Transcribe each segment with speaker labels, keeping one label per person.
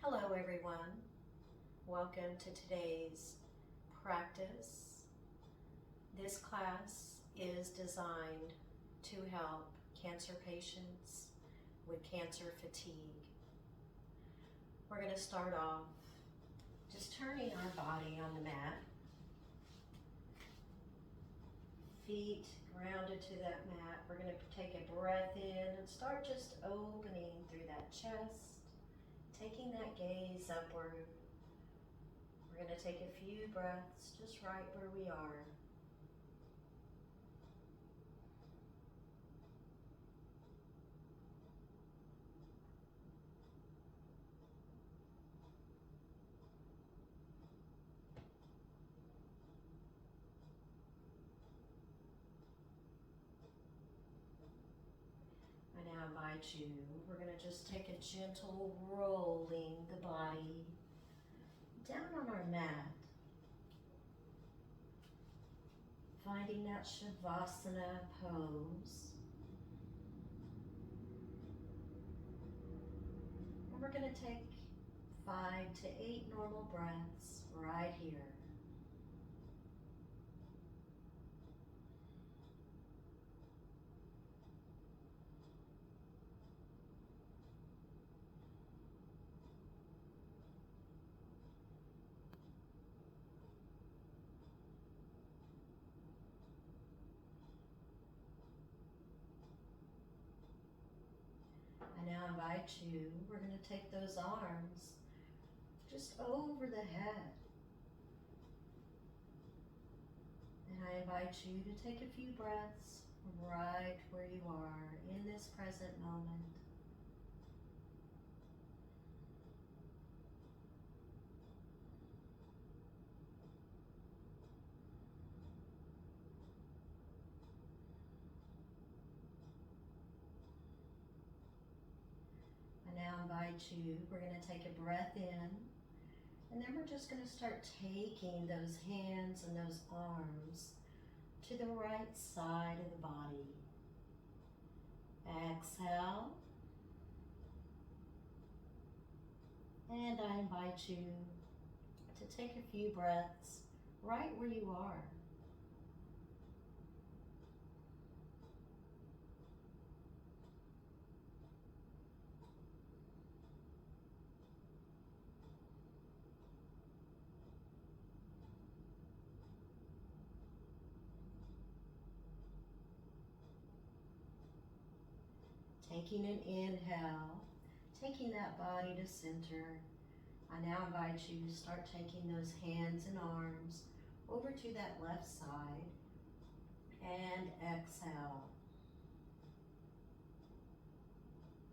Speaker 1: Hello everyone, welcome to today's practice. This class is designed to help cancer patients with cancer fatigue. We're going to start off just turning our body on the mat, feet grounded to that mat. We're going to take a breath in and start just opening through that chest, taking that gaze upward. We're going to take a few breaths just right where we are. I now invite you, we're going to just take a gentle rolling the body down on our mat. Finding that Shavasana pose. And we're going to take 5 to 8 normal breaths right here. I now invite you, we're going to take those arms just over the head. And I invite you to take a few breaths right where you are in this present moment. I now invite you, we're going to take a breath in, and then we're just going to start taking those hands and those arms to the right side of the body. Exhale. And I invite you to take a few breaths right where you are. Taking an inhale, taking that body to center. I now invite you to start taking those hands and arms over to that left side and exhale.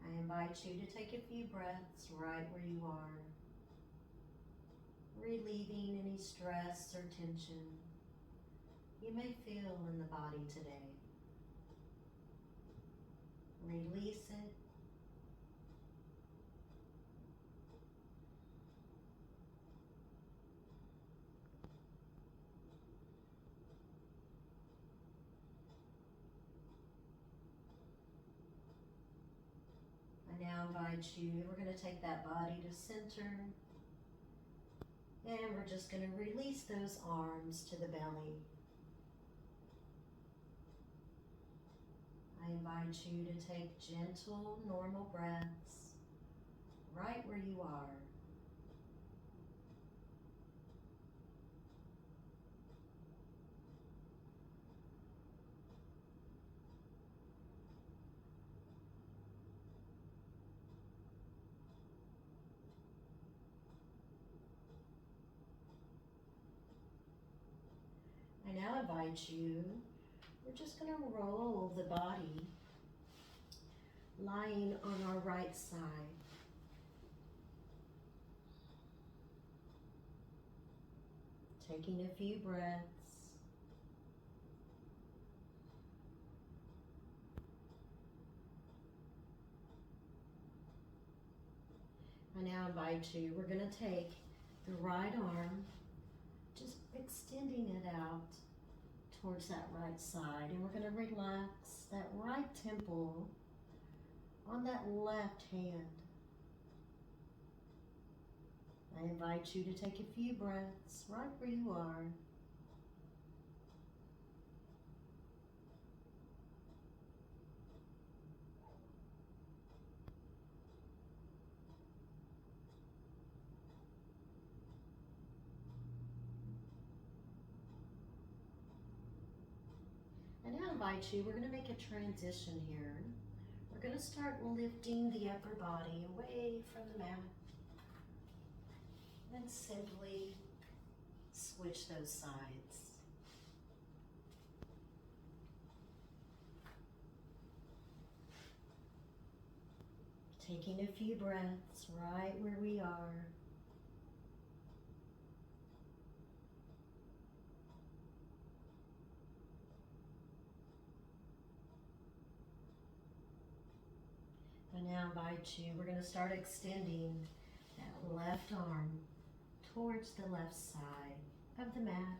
Speaker 1: I invite you to take a few breaths right where you are, relieving any stress or tension you may feel in the body today. Release it. I now invite you, we're going to take that body to center, and we're just going to release those arms to the belly. I invite you to take gentle, normal breaths right where you are. I now invite you, we're just going to roll the body lying on our right side. Taking a few breaths. I now invite you, we're going to take the right arm, just extending it out towards that right side, and we're going to relax that right temple on that left hand. I invite you to take a few breaths right where you are. And I invite you, we're going to make a transition here. We're going to start lifting the upper body away from the mat. And simply switch those sides. Taking a few breaths right where we are. I now invite you, we're going to start extending that left arm towards the left side of the mat,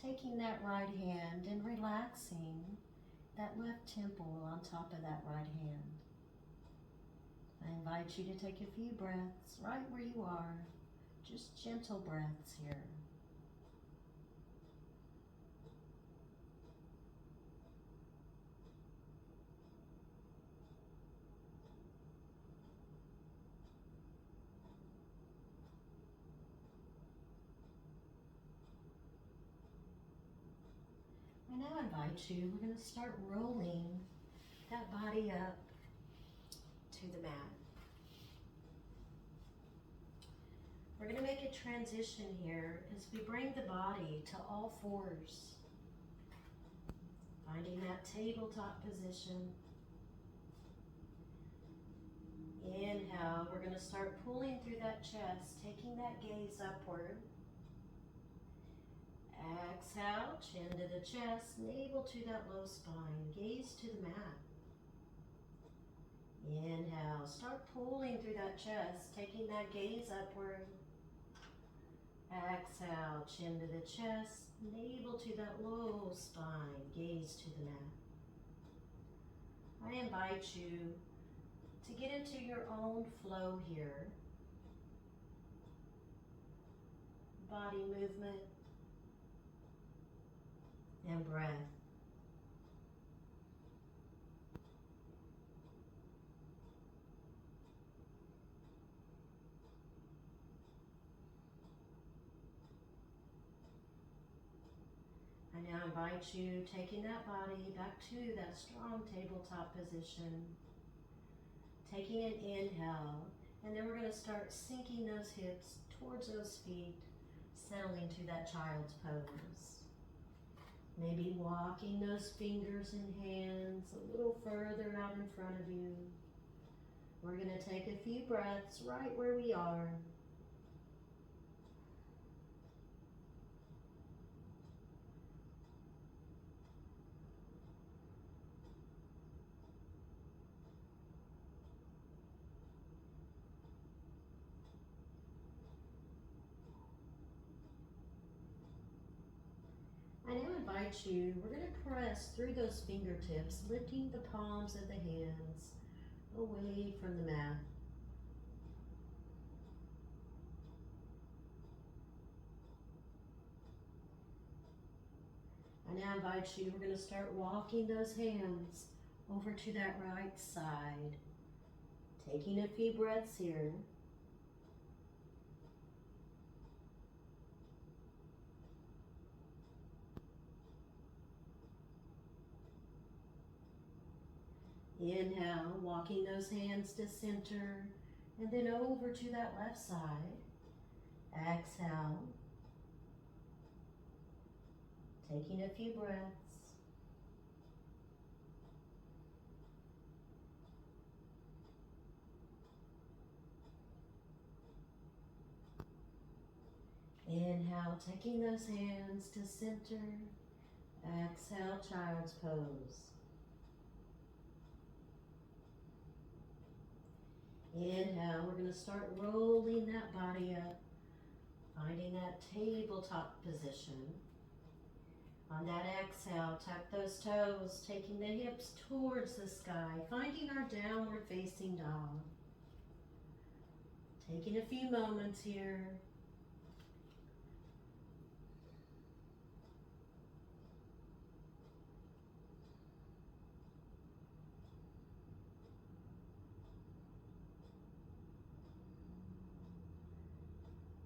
Speaker 1: taking that right hand and relaxing that left temple on top of that right hand. I invite you to take a few breaths right where you are, just gentle breaths here. I now invite you, we're going to start rolling that body up to the mat. We're going to make a transition here as we bring the body to all fours. Finding that tabletop position. Inhale, we're going to start pulling through that chest, taking that gaze upward. Exhale, chin to the chest, navel to that low spine, gaze to the mat. Inhale, start pulling through that chest, taking that gaze upward. Exhale, chin to the chest, navel to that low spine, gaze to the mat. I invite you to get into your own flow here. Body movement and breath. I now invite you, taking that body back to that strong tabletop position, taking an inhale, and then we're going to start sinking those hips towards those feet, settling to that child's pose. Maybe walking those fingers and hands a little further out in front of you. We're going to take a few breaths right where we are. I now invite you, we're going to press through those fingertips, lifting the palms of the hands away from the mat. I now invite you, we're going to start walking those hands over to that right side. Taking a few breaths here. Inhale, walking those hands to center, and then over to that left side. Exhale, taking a few breaths. Inhale, taking those hands to center. Exhale, child's pose. Inhale, we're going to start rolling that body up, finding that tabletop position. On that exhale, tuck those toes, taking the hips towards the sky, finding our downward facing dog. Taking a few moments here.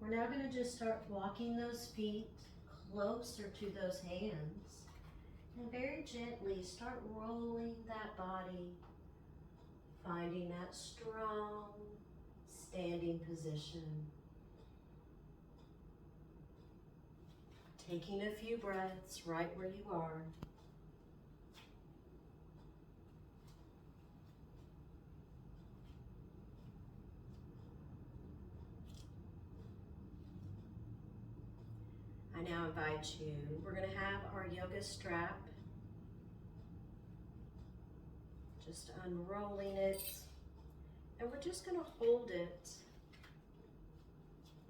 Speaker 1: We're now going to just start walking those feet closer to those hands and very gently start rolling that body, finding that strong standing position. Taking a few breaths right where you are. I now invite you, we're going to have our yoga strap. Just unrolling it. And we're just going to hold it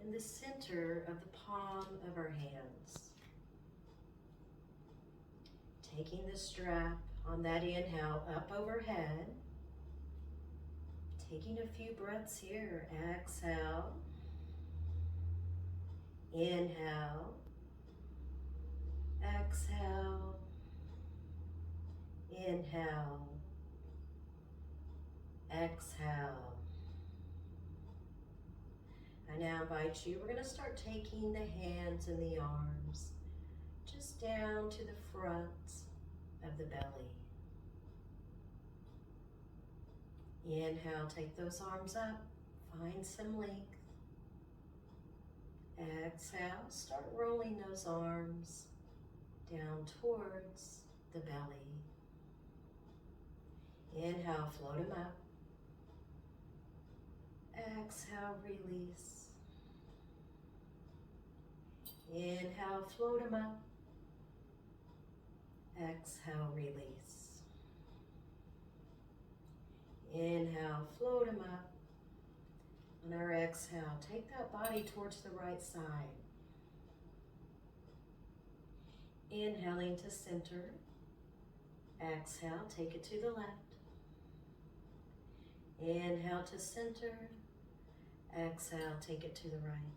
Speaker 1: in the center of the palm of our hands. Taking the strap on that inhale up overhead. Taking a few breaths here. Exhale. Inhale. Exhale. Inhale. Exhale. I now invite you, we're going to start taking the hands and the arms just down to the front of the belly. Inhale, take those arms up, find some length. Exhale, start rolling those arms down towards the belly. Inhale, float them up. Exhale, release. Inhale, float them up. Exhale, release. Inhale, float them up. On our exhale, take that body towards the right side. Inhaling to center. Exhale, take it to the left. Inhale to center. Exhale, take it to the right.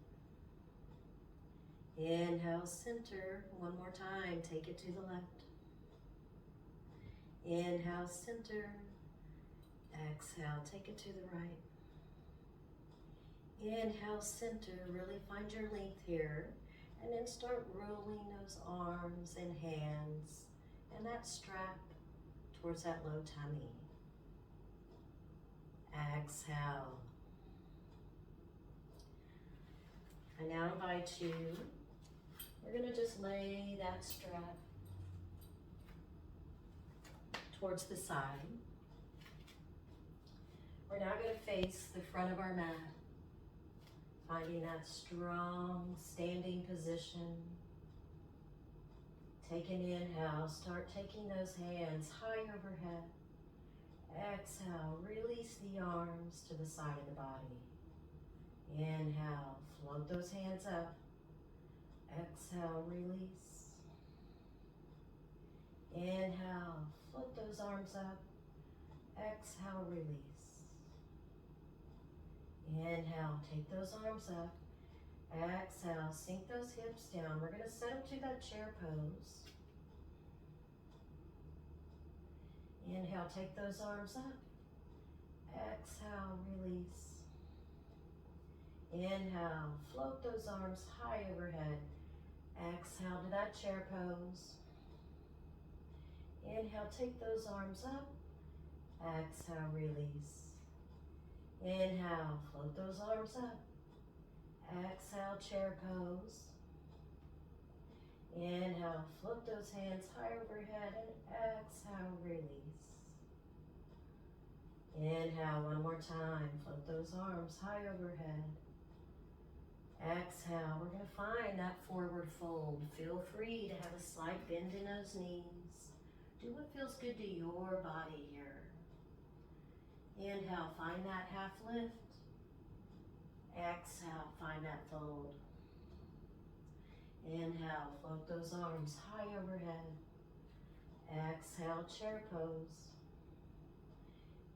Speaker 1: Inhale, center. One more time, take it to the left. Inhale, center. Exhale, take it to the right. Inhale, center. Really find your length here. And then start rolling those arms and hands and that strap towards that low tummy. Exhale. I now invite you, we're going to just lay that strap towards the side. We're now going to face the front of our mat, finding that strong standing position. Take an inhale, start taking those hands high overhead. Exhale, release the arms to the side of the body. Inhale, float those hands up. Exhale, release. Inhale, float those arms up. Exhale, release. Inhale, take those arms up. Exhale, sink those hips down. We're going to set them to that chair pose. Inhale, take those arms up. Exhale, release. Inhale, float those arms high overhead. Exhale to that chair pose. Inhale, take those arms up. Exhale, release. Inhale, float those arms up. Exhale, chair pose. Inhale, float those hands high overhead and exhale, release. Inhale, one more time, float those arms high overhead. Exhale, we're going to find that forward fold. Feel free to have a slight bend in those knees. Do what feels good to your body here. Inhale, find that half lift. Exhale, find that fold. Inhale, float those arms high overhead. Exhale, chair pose.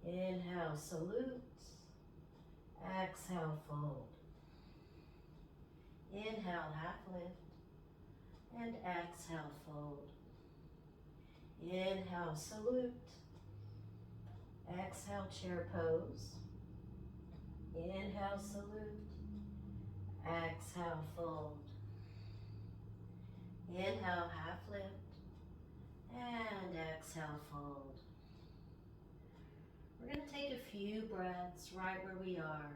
Speaker 1: Inhale, salute. Exhale, fold. Inhale, half lift. And exhale, fold. Inhale, salute. Exhale, chair pose. Inhale, salute. Exhale, fold. Inhale, half lift. And exhale, fold. We're going to take a few breaths right where we are,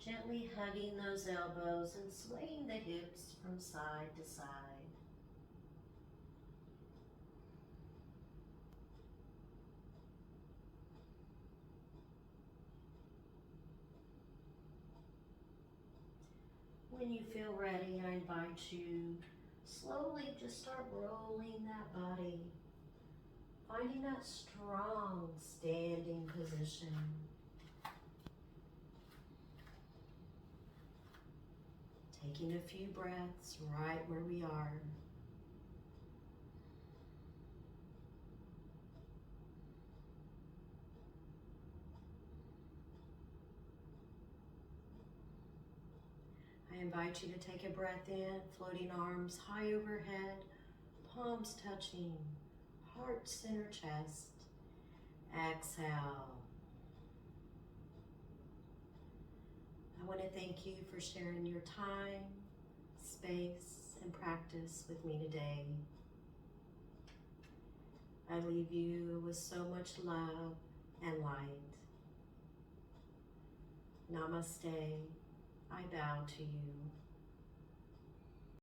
Speaker 1: gently hugging those elbows and swaying the hips from side to side. When you feel ready, I invite you slowly just start rolling that body, finding that strong standing position. Taking a few breaths right where we are. I invite you to take a breath in, floating arms high overhead, palms touching, heart center chest. Exhale. I want to thank you for sharing your time, space, and practice with me today. I leave you with so much love and light. Namaste. I bow to you.